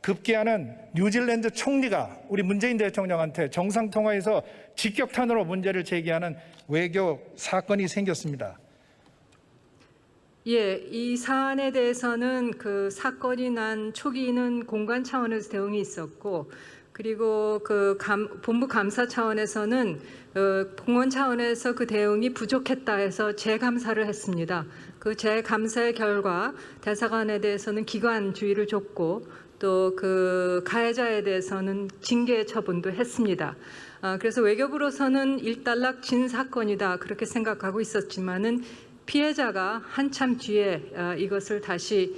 급기야는 뉴질랜드 총리가 우리 문재인 대통령한테 정상통화에서 직격탄으로 문제를 제기하는 외교 사건이 생겼습니다. 예, 이 사안에 대해서는 그 사건이 난 초기는 공관 차원에서 대응이 있었고, 그리고 그 본부 감사 차원에서는 공원 차원에서 그 대응이 부족했다 해서 재감사를 했습니다. 그 재감사의 결과 대사관에 대해서는 기관주의를 줬고 또 그 가해자에 대해서는 징계 처분도 했습니다. 그래서 외교부로서는 일단락진 사건이다 그렇게 생각하고 있었지만은 피해자가 한참 뒤에 이것을 다시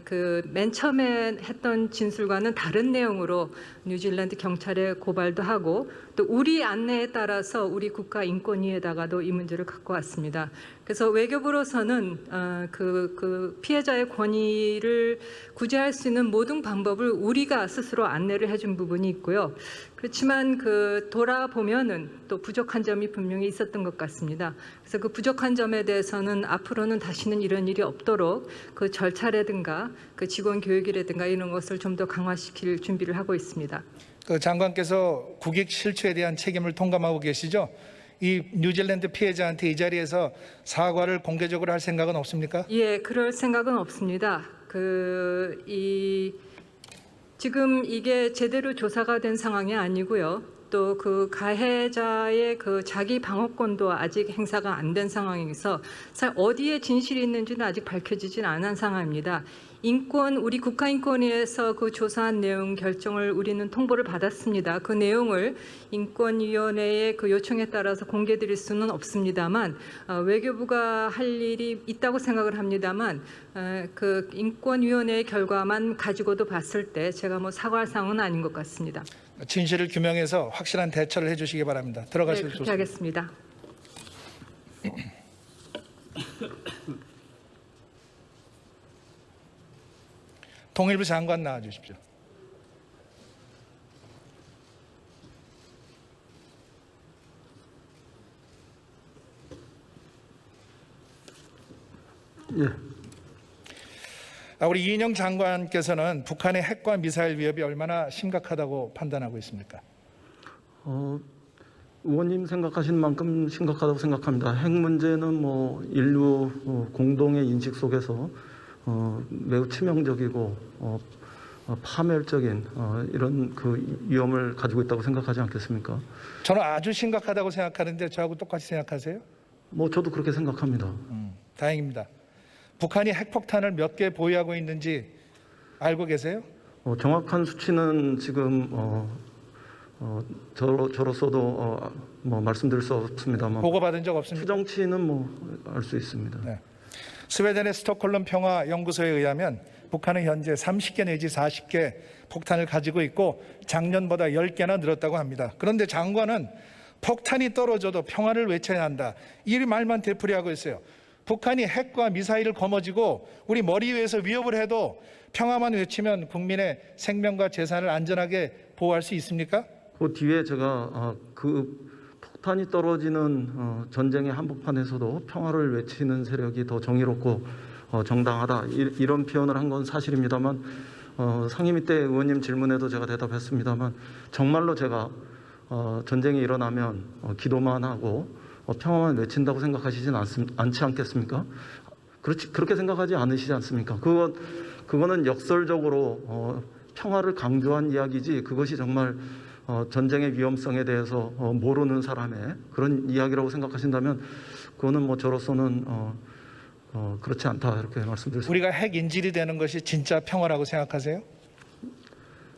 그 맨 처음에 했던 진술과는 다른 내용으로 뉴질랜드 경찰에 고발도 하고 또 우리 안내에 따라서 우리 국가인권위에다가도 이 문제를 갖고 왔습니다. 그래서 외교부로서는 그 피해자의 권익을 구제할 수 있는 모든 방법을 우리가 스스로 안내를 해준 부분이 있고요. 그렇지만 그 돌아보면은 또 부족한 점이 분명히 있었던 것 같습니다. 그래서 그 부족한 점에 대해서는 앞으로는 다시는 이런 일이 없도록 그 절차라든가 그 직원 교육이라든가 이런 것을 좀 더 강화시킬 준비를 하고 있습니다. 그 장관께서 국익 실추에 대한 책임을 통감하고 계시죠? 이 뉴질랜드 피해자한테 이 자리에서 사과를 공개적으로 할 생각은 없습니까? 예, 그럴 생각은 없습니다. 지금 이게 제대로 조사가 된 상황이 아니고요. 또 그 가해자의 그 자기 방어권도 아직 행사가 안 된 상황에서 어디에 진실이 있는지는 아직 밝혀지진 않은 상황입니다. 우리 국가인권위에서 그 조사한 내용 결정을 우리는 통보를 받았습니다. 그 내용을 인권위원회의 그 요청에 따라서 공개드릴 수는 없습니다만 외교부가 할 일이 있다고 생각을 합니다만 그 인권위원회의 결과만 가지고도 봤을 때 제가 뭐 사과할 상황은 아닌 것 같습니다. 진실을 규명해서 확실한 대처를 해주시기 바랍니다. 들어가셔도 그렇게 좋습니다. 하겠습니다. 통일부 장관 나와주십시오. 예. 우리 이인영 장관께서는 북한의 핵과 미사일 위협이 얼마나 심각하다고 판단하고 있습니까? 의원님 생각하시는 만큼 심각하다고 생각합니다. 핵 문제는 뭐 인류 공동의 인식 속에서 매우 치명적이고 파멸적인 이런 그 위험을 가지고 있다고 생각하지 않겠습니까? 저는 아주 심각하다고 생각하는데 저하고 똑같이 생각하세요? 뭐 저도 그렇게 생각합니다. 다행입니다. 북한이 핵폭탄을 몇 개 보유하고 있는지 알고 계세요? 정확한 수치는 지금 저로서도 뭐 말씀드릴 수 없습니다만 보고받은 적 없습니까? 추정치는 뭐 알 수 있습니다. 네. 스웨덴의 스톡홀름 평화연구소에 의하면 북한은 현재 30개 내지 40개 폭탄을 가지고 있고 작년보다 10개나 늘었다고 합니다. 그런데 장관은 폭탄이 떨어져도 평화를 외쳐야 한다. 이 말만 되풀이하고 있어요. 북한이 핵과 미사일을 거머쥐고 우리 머리 위에서 위협을 해도 평화만 외치면 국민의 생명과 재산을 안전하게 보호할 수 있습니까? 그 뒤에 제가 그 폭탄이 떨어지는 전쟁의 한복판에서도 평화를 외치는 세력이 더 정의롭고 정당하다 이런 표현을 한 건 사실입니다만 상임위 때 의원님 질문에도 제가 대답했습니다만 정말로 제가 전쟁이 일어나면 기도만 하고 평화만 외친다고 생각하시진 않지 않겠습니까? 그렇게 생각하지 않으시지 않습니까? 그거는 역설적으로 평화를 강조한 이야기지 그것이 정말 전쟁의 위험성에 대해서 모르는 사람의 그런 이야기라고 생각하신다면 그거는 뭐 저로서는 그렇지 않다 이렇게 말씀드렸습니다. 우리가 핵 인질이 되는 것이 진짜 평화라고 생각하세요?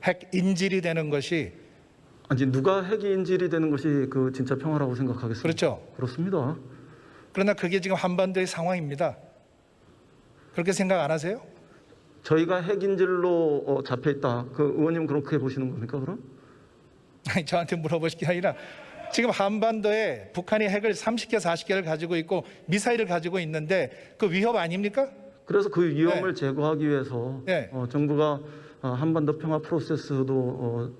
핵 인질이 되는 것이 아니 누가 핵이 인질이 되는 것이 그 진짜 평화라고 생각하겠습니까? 그렇죠. 그렇습니다. 그러나 그게 지금 한반도의 상황입니다. 그렇게 생각 안 하세요? 저희가 핵 인질로 잡혀 있다. 그 의원님 그렇게 보시는 겁니까 그럼? 아니, 저한테 물어보실 게 아니라 지금 한반도에 북한이 핵을 30개, 40개를 가지고 있고 미사일을 가지고 있는데 그 위협 아닙니까? 그래서 그 위험을 제거하기 위해서 정부가 한반도 평화 프로세스도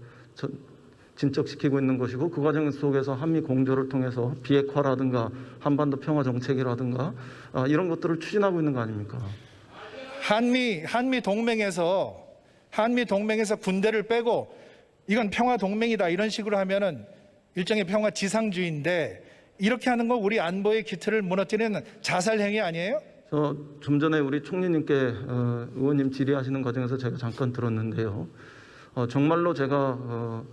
진척시키고 있는 것이고 그 과정 속에서 한미 공조를 통해서 비핵화라든가 한반도 평화 정책이라든가 이런 것들을 추진하고 있는 거 아닙니까? 한미 동맹에서 한미 동맹에서 군대를 빼고 이건 평화 동맹이다 이런 식으로 하면은 일종의 평화 지상주의인데 이렇게 하는 건 우리 안보의 기틀을 무너뜨리는 자살 행위 아니에요? 저 좀 전에 우리 총리님께 의원님 질의하시는 과정에서 제가 잠깐 들었는데요. 정말로 제가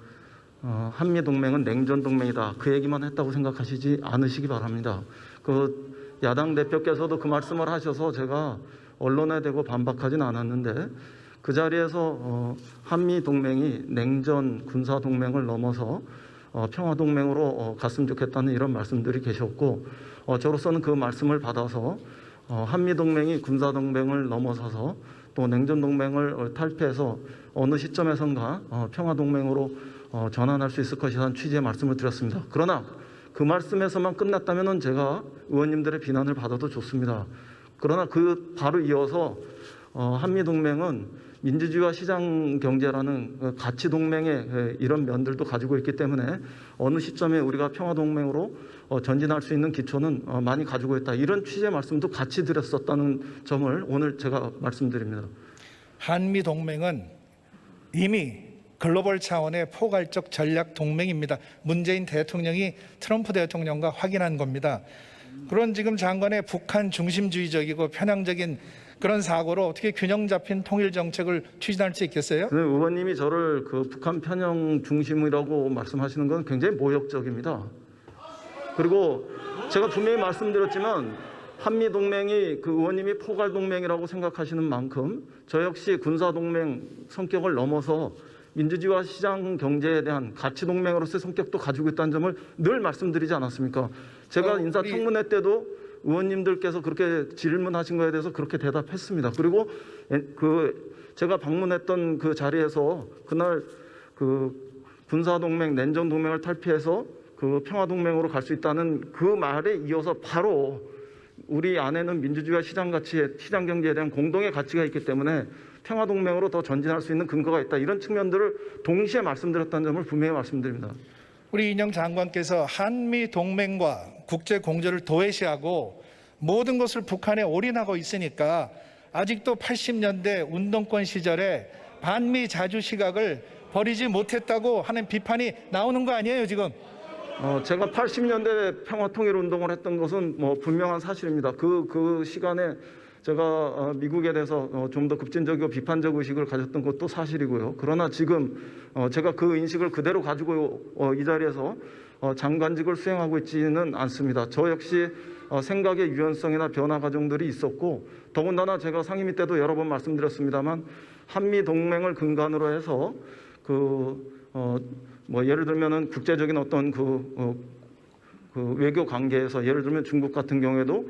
한미 동맹은 냉전 동맹이다 그 얘기만 했다고 생각하시지 않으시기 바랍니다. 그 야당 대표께서도 그 말씀을 하셔서 제가 언론에 대고 반박하진 않았는데 그 자리에서 한미 동맹이 냉전 군사 동맹을 넘어서 평화 동맹으로 갔으면 좋겠다는 이런 말씀들이 계셨고 저로서는 그 말씀을 받아서 한미 동맹이 군사 동맹을 넘어서서 또 냉전 동맹을 탈피해서 어느 시점에선가 평화 동맹으로 전환할 수 있을 것이라는 취지의 말씀을 드렸습니다. 그러나 그 말씀에서만 끝났다면은 제가 의원님들의 비난을 받아도 좋습니다. 그러나 그 바로 이어서 한미 동맹은 민주주의와 시장 경제라는 가치 동맹의 이런 면들도 가지고 있기 때문에 어느 시점에 우리가 평화 동맹으로 전진할 수 있는 기초는 많이 가지고 있다. 이런 취지의 말씀도 같이 드렸었다는 점을 오늘 제가 말씀드립니다. 한미 동맹은 이미 글로벌 차원의 포괄적 전략 동맹입니다. 문재인 대통령이 트럼프 대통령과 확인한 겁니다. 그런 지금 장관의 북한 중심주의적이고 편향적인 그런 사고로 어떻게 균형 잡힌 통일 정책을 추진할 수 있겠어요? 의원님이 저를 그 북한 편향 중심이라고 말씀하시는 건 굉장히 모욕적입니다. 그리고 제가 분명히 말씀드렸지만 한미 동맹이 그 의원님이 포괄 동맹이라고 생각하시는 만큼 저 역시 군사 동맹 성격을 넘어서 민주주의와 시장 경제에 대한 가치 동맹으로서의 성격도 가지고 있다는 점을 늘 말씀드리지 않았습니까? 제가 인사청문회 때도 의원님들께서 그렇게 질문하신 거에 대해서 그렇게 대답했습니다. 그리고 제가 방문했던 그 자리에서 그날 그 군사 동맹, 냉전 동맹을 탈피해서 그 평화 동맹으로 갈 수 있다는 그 말에 이어서 바로 우리 안에는 민주주의와 시장 경제에 대한 공동의 가치가 있기 때문에 평화 동맹으로 더 전진할 수 있는 근거가 있다. 이런 측면들을 동시에 말씀드렸다는 점을 분명히 말씀드립니다. 우리 인영 장관께서 한미 동맹과 국제 공조를 도외시하고 모든 것을 북한에 올인하고 있으니까 아직도 80년대 운동권 시절에 반미 자주 시각을 버리지 못했다고 하는 비판이 나오는 거 아니에요 지금? 제가 80년대 평화통일운동을 했던 것은 분명한 사실입니다. 그 시간에 제가 미국에 대해서 좀 더 급진적이고 비판적 의식을 가졌던 것도 사실이고요. 그러나 지금 제가 그 인식을 그대로 가지고 이 자리에서 장관직을 수행하고 있지는 않습니다. 저 역시 생각의 유연성이나 변화 과정들이 있었고 더군다나 제가 상임위 때도 여러 번 말씀드렸습니다만 한미 동맹을 근간으로 해서 예를 들면은 국제적인 어떤 그 외교 관계에서 예를 들면 중국 같은 경우에도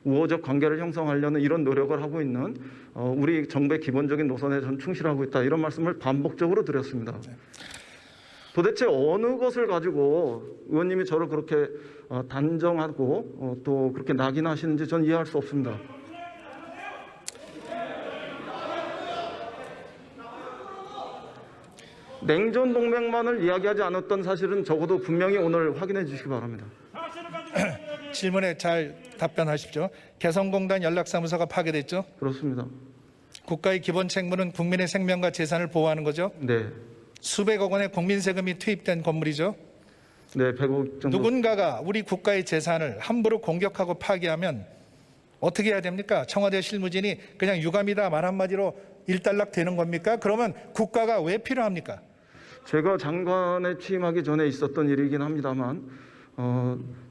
우호적 관계를 형성하려는 이런 노력을 하고 있는 우리 정부의 기본적인 노선에 전 충실하고 있다. 이런 말씀을 반복적으로 드렸습니다. 도대체 어느 것을 가지고 의원님이 저를 그렇게 단정하고 또 그렇게 낙인하시는지 전 이해할 수 없습니다. 냉전 동맹만을 이야기하지 않았던 사실은 적어도 분명히 오늘 확인해 주시기 바랍니다. 질문에 잘 답변하십시오. 개성공단 연락사무소가 파괴됐죠? 그렇습니다. 국가의 기본 책무는 국민의 생명과 재산을 보호하는 거죠? 네. 수백억 원의 국민 세금이 투입된 건물이죠? 네, 100억 정도. 누군가가 우리 국가의 재산을 함부로 공격하고 파괴하면 어떻게 해야 됩니까? 청와대 실무진이 그냥 유감이다 말 한마디로 일단락 되는 겁니까? 그러면 국가가 왜 필요합니까? 제가 장관에 취임하기 전에 있었던 일이긴 합니다만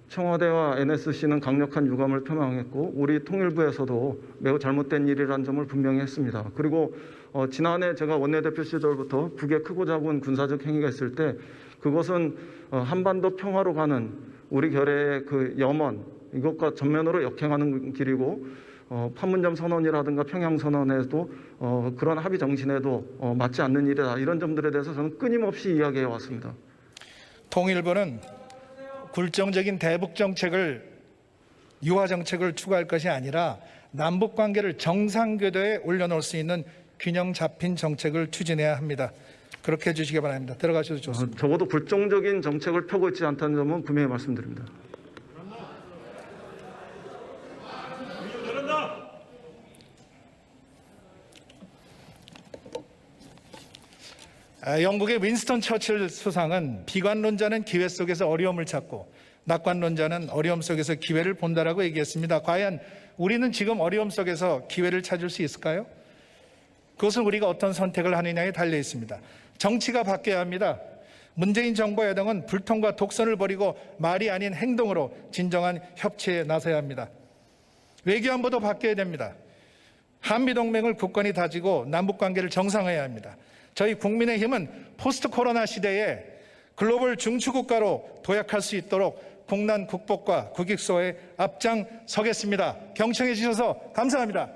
청와대와 NSC는 강력한 유감을 표명했고 우리 통일부에서도 매우 잘못된 일이라는 점을 분명히 했습니다. 그리고 지난해 제가 원내대표 시절부터 북의 크고 작은 군사적 행위가 있을 때 그것은 한반도 평화로 가는 우리 결의의 그 염원 이것과 전면으로 역행하는 길이고 판문점 선언이라든가 평양 선언에도 그런 합의 정신에도 맞지 않는 일이다. 이런 점들에 대해서 저는 끊임없이 이야기해 왔습니다. 통일부는 굴종적인 대북 정책을 유화 정책을 추구할 것이 아니라 남북 관계를 정상 궤도에 올려놓을 수 있는 균형 잡힌 정책을 추진해야 합니다. 그렇게 해주시기 바랍니다. 들어가셔도 좋습니다. 적어도 굴종적인 정책을 펴고 있지 않다는 점은 분명히 말씀드립니다. 영국의 윈스턴 처칠 수상은 비관론자는 기회 속에서 어려움을 찾고 낙관론자는 어려움 속에서 기회를 본다라고 얘기했습니다. 과연 우리는 지금 어려움 속에서 기회를 찾을 수 있을까요? 그것은 우리가 어떤 선택을 하느냐에 달려 있습니다. 정치가 바뀌어야 합니다. 문재인 정부와 여당은 불통과 독선을 버리고 말이 아닌 행동으로 진정한 협치에 나서야 합니다. 외교안보도 바뀌어야 됩니다. 한미동맹을 굳건히 다지고 남북관계를 정상화해야 합니다. 저희 국민의힘은 포스트 코로나 시대에 글로벌 중추국가로 도약할 수 있도록 국난 극복과 국익소에 앞장서겠습니다. 경청해 주셔서 감사합니다.